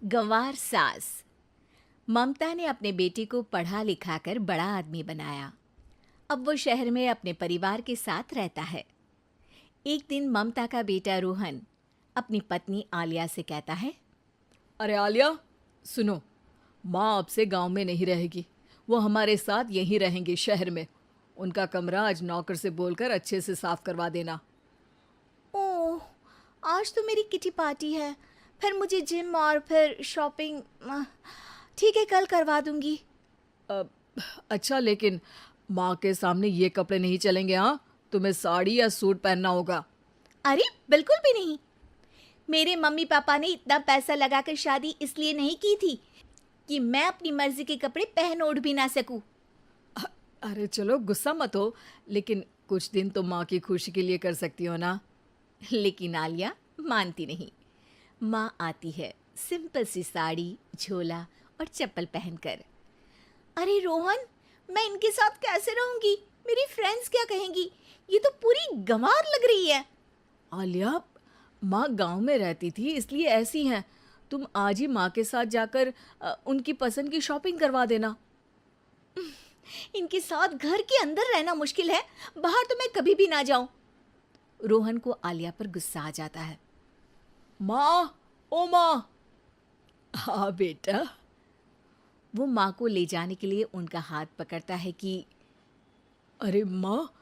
गंवार सास। ममता ने अपने बेटे को पढ़ा लिखाकर बड़ा आदमी बनाया। अब वो शहर में अपने परिवार के साथ रहता है। एक दिन ममता का बेटा रोहन अपनी पत्नी आलिया से कहता है, अरे आलिया, सुनो, माँ अब से गांव में नहीं रहेगी। वो हमारे साथ यहीं रहेंगी शहर में। उनका कमरा आज नौकर से बोलकर अच्छे से साफ करवा देना। ओह, आज तो मेरी किटी पार्टी है, फिर मुझे जिम और फिर शॉपिंग। ठीक है, कल करवा दूंगी। अ, अच्छा, लेकिन माँ के सामने ये कपड़े नहीं चलेंगे। हाँ, तुम्हें साड़ी या सूट पहनना होगा। अरे बिल्कुल भी नहीं। मेरे मम्मी पापा ने इतना पैसा लगाकर शादी इसलिए नहीं की थी कि मैं अपनी मर्जी के कपड़े पहन ओढ़ भी ना सकूं। अरे चलो, गुस्सा मत हो, लेकिन कुछ दिन तो माँ की खुशी के लिए कर सकती हो ना। लेकिन आलिया मानती नहीं। माँ आती है सिंपल सी साड़ी, झोला और चप्पल पहनकर। अरे रोहन, मैं इनके साथ कैसे रहूंगी? मेरी फ्रेंड्स क्या कहेंगी? ये तो पूरी गंवार लग रही है। आलिया, माँ गांव में रहती थी इसलिए ऐसी हैं। तुम आज ही माँ के साथ जाकर उनकी पसंद की शॉपिंग करवा देना। इनके साथ घर के अंदर रहना मुश्किल है, बाहर तो मैं कभी भी ना जाऊं। रोहन को आलिया पर गुस्सा आ जाता है। माँ, ओ माँ। हाँ बेटा। वो माँ को ले जाने के लिए उनका हाथ पकड़ता है कि अरे माँ,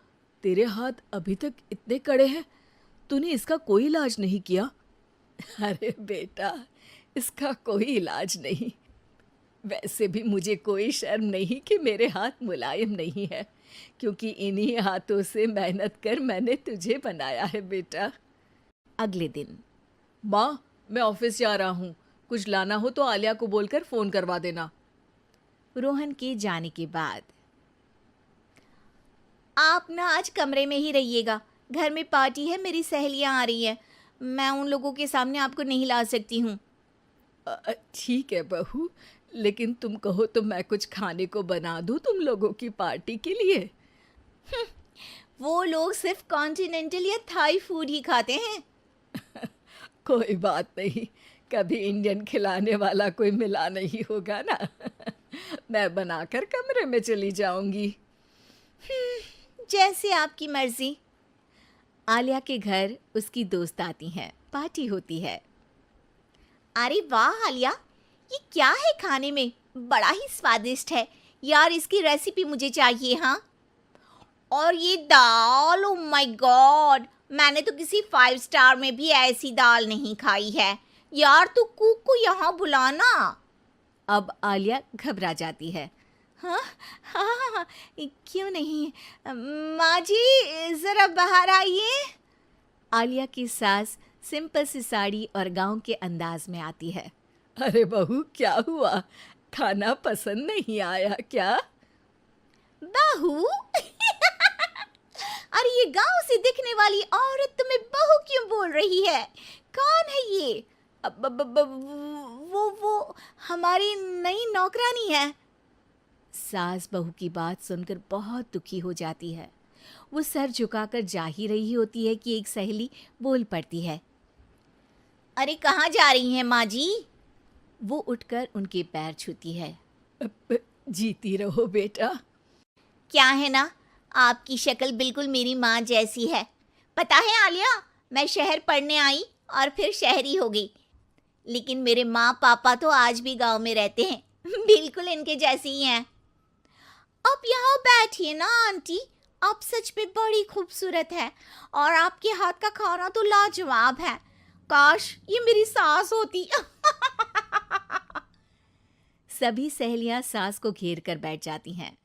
तेरे हाथ अभी तक इतने कड़े हैं, तूने इसका कोई इलाज नहीं किया? अरे बेटा, इसका कोई इलाज नहीं। वैसे भी मुझे कोई शर्म नहीं कि मेरे हाथ मुलायम नहीं है, क्योंकि इन्हीं हाथों से मेहनत कर मैंने तुझे बनाया है बेटा। अगले दिन। माँ, मैं ऑफिस जा रहा हूँ। कुछ लाना हो तो आलिया को बोलकर फ़ोन करवा देना। रोहन के जाने के बाद, आप ना आज कमरे में ही रहिएगा, घर में पार्टी है, मेरी सहेलियां आ रही हैं, मैं उन लोगों के सामने आपको नहीं ला सकती हूँ। ठीक है बहू, लेकिन तुम कहो तो मैं कुछ खाने को बना दूँ तुम लोगों की पार्टी के लिए। वो लोग सिर्फ कॉन्टिनेंटल या थाई फूड ही खाते हैं। कोई बात नहीं, कभी इंडियन खिलाने वाला कोई मिला नहीं होगा ना। मैं बनाकर कमरे में चली जाऊंगी। जैसे आपकी मर्जी। आलिया के घर उसकी दोस्त आती हैं, पार्टी होती है। अरे वाह आलिया, ये क्या है खाने में? बड़ा ही स्वादिष्ट है यार, इसकी रेसिपी मुझे चाहिए। हाँ, और ये दाल, ओ माय गॉड, मैंने तो किसी 5 स्टार में भी ऐसी दाल नहीं खाई है यार। तू कुक को यहाँ बुलाना। अब आलिया घबरा जाती है। हाँ हाँ हाँ हाँ, क्यों नहीं। माँ जी ज़रा बाहर आइए। आलिया की सास सिंपल सी साड़ी और गांव के अंदाज में आती है। अरे बहू, क्या हुआ? खाना पसंद नहीं आया क्या? बहू? अरे ये गांव से दिखने वाली औरत तुम्हें बहू क्यों बोल रही है? कौन है ये? वो हमारी नई नौकरानी है। सास बहू की बात सुनकर बहुत दुखी हो जाती है। वो सर झुकाकर जा ही रही होती है कि एक सहेली बोल पड़ती है। अरे कहाँ जा रही हैं माँ जी? वो उठकर उनके पैर छूती है। जीती रहो बेटा। क्या है ना, आपकी शक्ल बिल्कुल मेरी माँ जैसी है। पता है आलिया, मैं शहर पढ़ने आई और फिर शहरी हो गई, लेकिन मेरे माँ पापा तो आज भी गांव में रहते हैं, बिल्कुल इनके जैसे ही हैं। आप यहाँ बैठिए ना आंटी, आप सच में बड़ी खूबसूरत है और आपके हाथ का खाना तो लाजवाब है। काश ये मेरी सास होती। सभी सहेलियां सास को घेर कर बैठ जाती हैं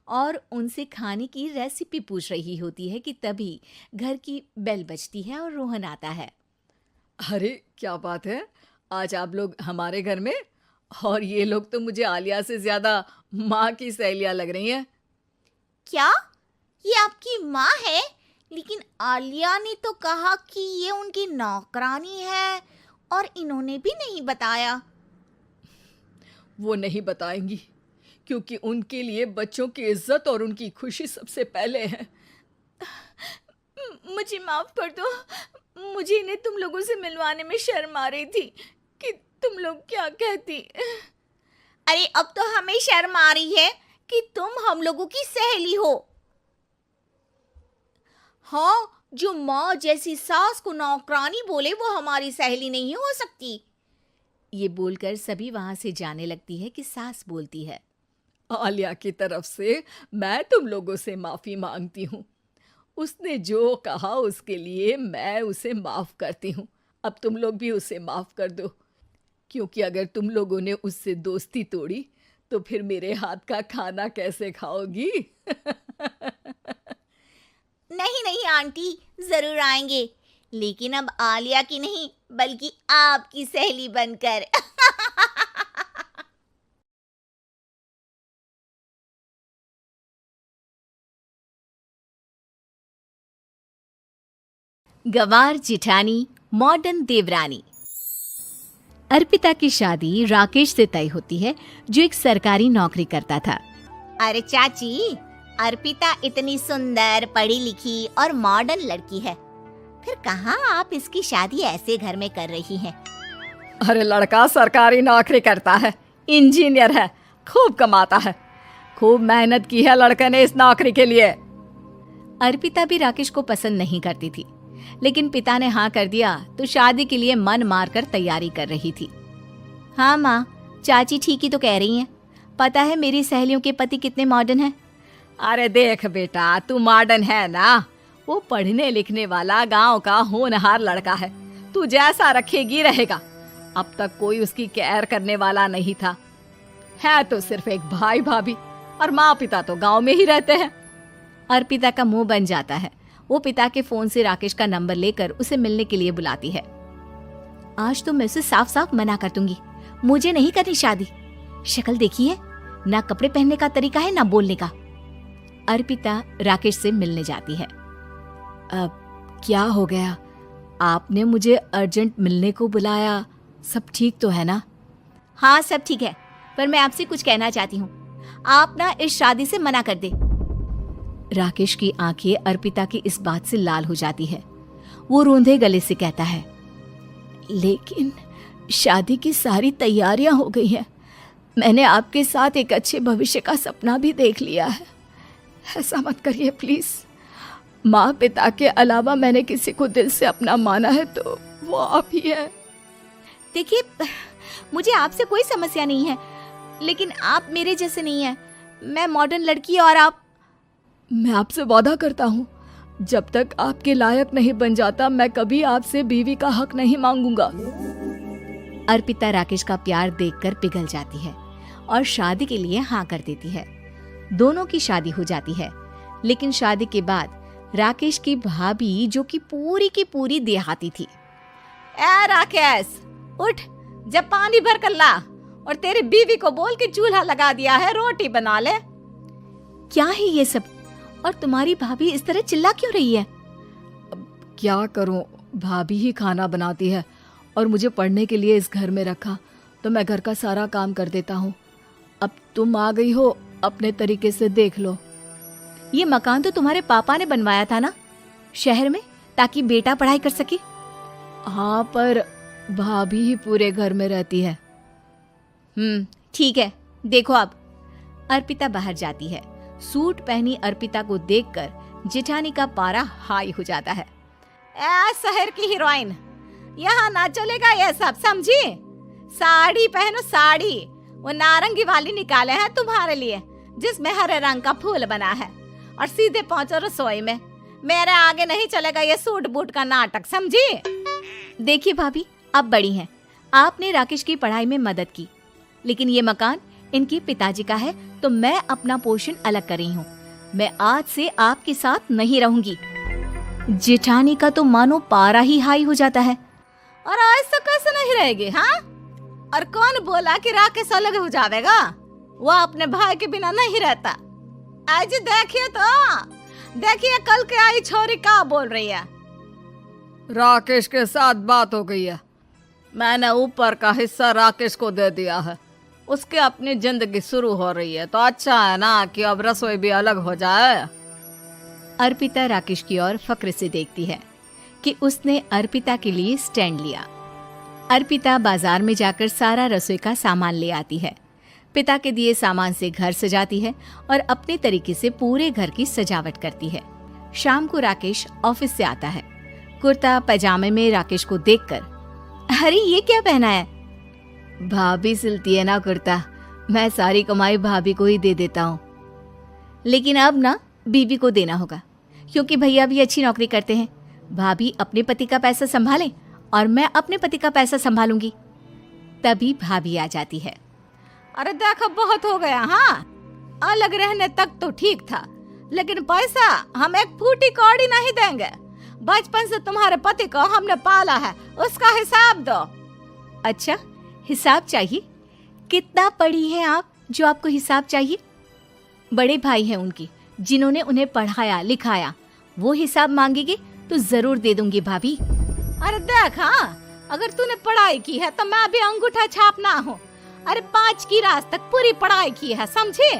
और उनसे खाने की रेसिपी पूछ रही होती है कि तभी घर की बेल बजती है और रोहन आता है। अरे क्या बात है, आज आप लोग हमारे घर में? और ये लोग तो मुझे आलिया से ज़्यादा माँ की सहेलियाँ लग रही हैं। क्या ये आपकी माँ है? लेकिन आलिया ने तो कहा कि ये उनकी नौकरानी है और इन्होंने भी नहीं बताया। वो नहीं बताएंगी, क्योंकि उनके लिए बच्चों की इज्जत और उनकी खुशी सबसे पहले है। मुझे माफ कर दो, मुझे इन्हें तुम लोगों से मिलवाने में शर्म आ रही थी। कि तुम लोग क्या कहती। अरे अब तो हमें शर्म आ रही है कि तुम हम लोगों की सहेली हो। हाँ, जो माँ जैसी सास को नौकरानी बोले वो हमारी सहेली नहीं हो सकती। ये बोलकर सभी वहां से जाने लगती है कि सास बोलती है, आलिया की तरफ से मैं तुम लोगों से माफी मांगती हूँ। उसने जो कहा उसके लिए मैं उसे माफ करती हूँ। अब तुम लोग भी उसे माफ कर दो, क्योंकि अगर तुम लोगों ने उससे दोस्ती तोड़ी तो फिर मेरे हाथ का खाना कैसे खाओगी? नहीं नहीं आंटी, जरूर आएंगे, लेकिन अब आलिया की नहीं बल्कि आपकी सहेली बनकर। गंवार जिठानी मॉडर्न देवरानी। अर्पिता की शादी राकेश से तय होती है, जो एक सरकारी नौकरी करता था। अरे चाची, अर्पिता इतनी सुंदर, पढ़ी लिखी और मॉडर्न लड़की है, फिर कहाँ आप इसकी शादी ऐसे घर में कर रही हैं? अरे लड़का सरकारी नौकरी करता है, इंजीनियर है, खूब कमाता है, खूब मेहनत की है लड़के ने इस नौकरी के लिए। अर्पिता भी राकेश को पसंद नहीं करती थी, लेकिन पिता ने हाँ कर दिया तो शादी के लिए मन मारकर तैयारी कर रही थी। हाँ माँ, चाची ठीक ही तो कह रही हैं। पता है मेरी सहेलियों के पति कितने मॉडर्न हैं। अरे देख बेटा, तू मॉडर्न है ना, वो पढ़ने लिखने वाला गांव का होनहार लड़का है, तू जैसा रखेगी रहेगा। अब तक कोई उसकी केयर करने वाला नहीं था, है तो सिर्फ एक भाई भाभी, और माँ पिता तो गांव में ही रहते हैं। अर्पिता का मुंह बन जाता है। वो पिता के फोन से राकेश का नंबर लेकर उसे मिलने के लिए बुलाती है। आज तो मैं उसे साफ साफ मना कर दूंगी, मुझे नहीं करनी शादी। शक्ल देखी है ना, कपड़े पहनने का तरीका है ना बोलने का। अर्पिता राकेश से मिलने जाती है। अब क्या हो गया, आपने मुझे अर्जेंट मिलने को बुलाया, सब ठीक तो है ना? हाँ सब ठीक है, पर मैं आपसे कुछ कहना चाहती हूँ, आप ना इस शादी से मना कर दे। राकेश की आंखें अर्पिता की इस बात से लाल हो जाती है। वो रोंधे गले से कहता है, लेकिन शादी की सारी तैयारियां हो गई हैं, मैंने आपके साथ एक अच्छे भविष्य का सपना भी देख लिया है, ऐसा मत करिए प्लीज। माँ पिता के अलावा मैंने किसी को दिल से अपना माना है तो वो आप ही है। देखिए, मुझे आपसे कोई समस्या नहीं है, लेकिन आप मेरे जैसे नहीं हैं। मैं मॉडर्न लड़की और आप। मैं आपसे वादा करता हूँ, जब तक आपके लायक नहीं बन जाता मैं कभी आपसे बीवी का हक नहीं मांगूंगा। अर्पिता राकेश का प्यार देखकर पिघल जाती है और शादी के लिए हाँ कर देती है। दोनों की शादी हो जाती है, लेकिन शादी के बाद राकेश की भाभी, जो कि पूरी देहाती थी, ए राकेश, उठ, जब पानी भर कर ला और तेरी बीवी को बोल के चूल्हा लगा दिया है, रोटी बना ले। क्या है ये सब? और तुम्हारी भाभी इस तरह चिल्ला क्यों रही है? क्या करूं, भाभी ही खाना बनाती है और मुझे पढ़ने के लिए इस घर में रखा, तो मैं घर का सारा काम कर देता हूँ। अब तुम आ गई हो, अपने तरीके से देख लो। ये मकान तो तुम्हारे पापा ने बनवाया था ना शहर में, ताकि बेटा पढ़ाई कर सके। हाँ, पर भाभी ही पूरे घर में रहती है। ठीक है, देखो अब। अर्पिता बाहर जाती है। सूट पहनी अर्पिता को देखकर जेठानी का पारा हाई हो जाता है। ए शहर की हीरोइन, यहाँ ना चलेगा ये सब, समझी? साड़ी पहनो, साड़ी वो नारंगी वाली निकाले हैं तुम्हारे लिए, जिसमें हरे रंग का फूल बना है, और सीधे पहुंचो रसोई में। मेरे आगे नहीं चलेगा ये सूट बूट का नाटक, समझी? देखिए भाभी, आप बड़ी हैं, आपने राकेश की पढ़ाई में मदद की, लेकिन ये मकान इनके पिताजी का है, तो मैं अपना पोर्शन अलग कर रही हूँ। मैं आज से आपके साथ नहीं रहूंगी। जेठानी का तो मानो पारा ही हाई हो जाता है। और ऐसा कैसे नहीं रहेगी? हाँ, और कौन बोला कि राकेश अलग हो जाएगा? वो अपने भाई के बिना नहीं रहता। आज देखिए तो, देखिए कल के आई छोरी क्या बोल रही है। राकेश के साथ बात हो गई है, मैंने ऊपर का हिस्सा राकेश को दे दिया है, उसकी अपनी जिंदगी शुरू हो रही है, तो अच्छा है ना कि अब रसोई भी अलग हो जाए। अर्पिता राकेश की ओर फक्र से देखती है कि उसने अर्पिता के लिए स्टैंड लिया। अर्पिता बाजार में जाकर सारा रसोई का सामान ले आती है। पिता के दिए सामान से घर सजाती है और अपने तरीके से पूरे घर की सजावट करती है। शाम को राकेश ऑफिस से आता है। कुर्ता पैजामे में राकेश को देखकर, अरे ये क्या पहना है? भाभी सिलती है ना कुर्ता, मैं सारी कमाई भाभी को ही दे देता हूँ। लेकिन अब ना बीवी को देना होगा, क्योंकि भैया भी अच्छी नौकरी करते हैं। भाभी अपने पति का पैसा संभालें और मैं अपने पति का पैसा संभालूंगी। तभी भाभी आ जाती है। अरे देखो बहुत हो गया, हाँ अलग रहने तक तो ठीक था, लेकिन पैसा हम एक फूटी कौड़ी नहीं देंगे। बचपन से तुम्हारे पति को हमने पाला है, उसका हिसाब दो। अच्छा, हिसाब चाहिए? कितना पढ़ी है आप जो आपको हिसाब चाहिए? बड़े भाई हैं उनकी, जिन्होंने उन्हें पढ़ाया लिखाया, वो हिसाब मांगेंगे तो जरूर दे दूंगी भाभी। अरे देख, हाँ अगर तूने पढ़ाई की है तो मैं भी अंगूठा छापना हूँ। अरे 5 की क्लास तक पूरी पढ़ाई की है, समझे?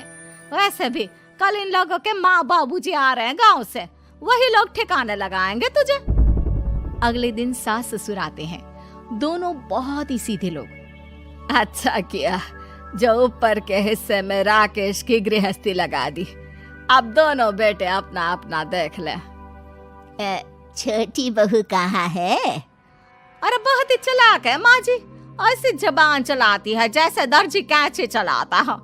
वैसे भी कल इन लोगों के माँ बाबूजी आ रहे हैं गांव से, वही लोग ठिकाने लगाएंगे तुझे। अगले दिन सास ससुर आते हैं, दोनों बहुत ही सीधे लोग। अच्छा किया जो ऊपर के हिस्से में राकेश की गृहस्थी लगा दी। अब दोनों बेटे अपना अपना देख ले। छोटी बहू कहाँ है? अरे बहुत ही चालाक है माँ जी, ऐसी जबान चलाती है जैसे दर्जी कैंची चलाता है।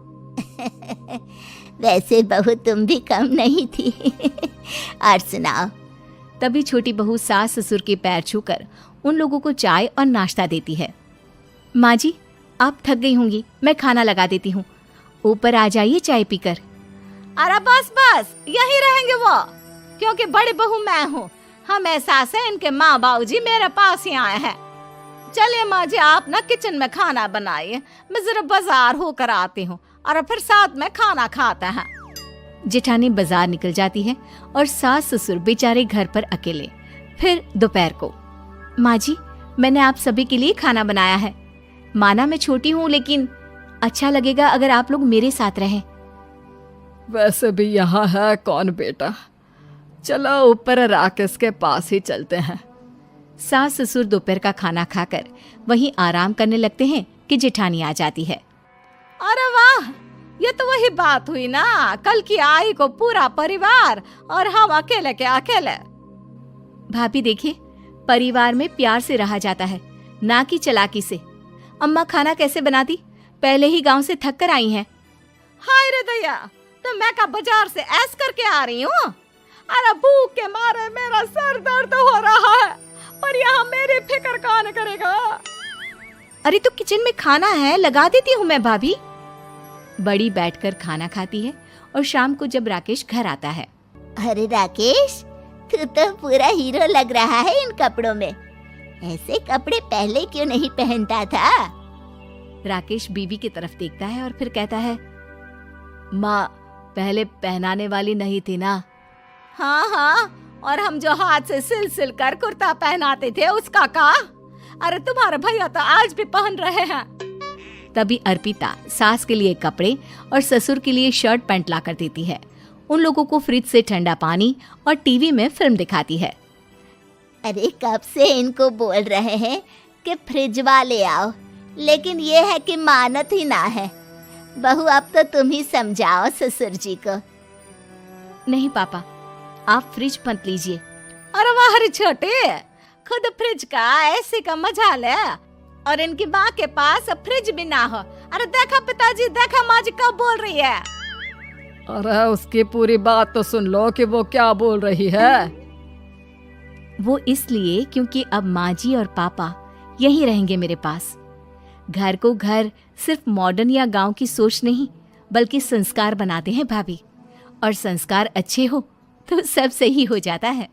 वैसे बहू तुम भी कम नहीं थी। और सुनाओ। तभी छोटी बहू सास ससुर के पैर छूकर उन लोगों को चाय और नाश्ता देती है। माँ जी, आप थक गई होंगी, मैं खाना लगा देती हूँ, ऊपर आ जाइए चाय पीकर। अरे बस बस यही रहेंगे वो, क्योंकि बड़ी बहू मैं हूँ। हम एहसास है इनके माँ बाबूजी मेरे पास ही आए हैं। चलिए माँ जी, आप ना किचन में खाना बनाइए, मैं जरा बाजार होकर आती हूँ और फिर साथ में खाना खाता है। जेठानी बाजार निकल जाती है और सास ससुर बेचारे घर पर अकेले। फिर दोपहर को, माँ जी मैंने आप सभी के लिए खाना बनाया है। माना मैं छोटी हूँ, लेकिन अच्छा लगेगा अगर आप लोग मेरे साथ रहें। वैसे भी यहाँ है कौन बेटा, चलो ऊपर राकेश के पास ही चलते हैं। सास ससुर दोपहर का खाना खाकर वहीं आराम करने लगते हैं कि जेठानी आ जाती है। अरे वाह, ये तो वही बात हुई ना, कल की आई को पूरा परिवार और हम अकेले के अकेले। भाभी देखिए, परिवार में प्यार से रहा जाता है, ना कि चालाकी से। अम्मा खाना कैसे बनाती, पहले ही गांव से थक कर आई हैं। हाय रे दया, तो मैं का बाजार से ऐस करके आ रही हूँ। अरे भूख के मारे मेरा सर दर्द हो रहा है, पर यहाँ मेरी फिक्र कौन करेगा। अरे तो किचन में खाना है, लगा देती हूँ मैं भाभी। बड़ी बैठकर खाना खाती है और शाम को जब राकेश घर आता है। अरे राकेश, तू तो पूरा हीरो लग रहा है इन कपड़ों में। ऐसे कपड़े पहले क्यों नहीं पहनता था? राकेश बीवी की तरफ देखता है और फिर कहता है, माँ पहले पहनाने वाली नहीं थी ना। हाँ हाँ, और हम जो हाथ से सिल सिल कर कुर्ता पहनाते थे उसका का? अरे तुम्हारे भैया तो आज भी पहन रहे हैं। तभी अर्पिता सास के लिए कपड़े और ससुर के लिए शर्ट पैंट ला कर देती है। उन लोगों को फ्रिज से ठंडा पानी और टीवी में फिल्म दिखाती है। अरे कब से इनको बोल रहे हैं कि फ्रिज वाले आओ, लेकिन ये है कि मानत ही ना है। बहू अब तो तुम ही समझाओ ससुर जी को। नहीं पापा, आप फ्रिज मत लीजिए। अरे वाह रे छोटे, खुद फ्रिज का ऐसे का मजा ले, और इनकी माँ के पास फ्रिज भी ना हो। अरे देखा पिताजी, देखा माँ जी कब बोल रही है। अरे उसकी पूरी बात तो सुन लो कि वो क्या बोल रही है। वो इसलिए क्योंकि अब माँ जी और पापा यहीं रहेंगे मेरे पास। घर को घर सिर्फ मॉडर्न या गांव की सोच नहीं, बल्कि संस्कार बनाते हैं भाभी, और संस्कार अच्छे हो तो सब सही हो जाता है।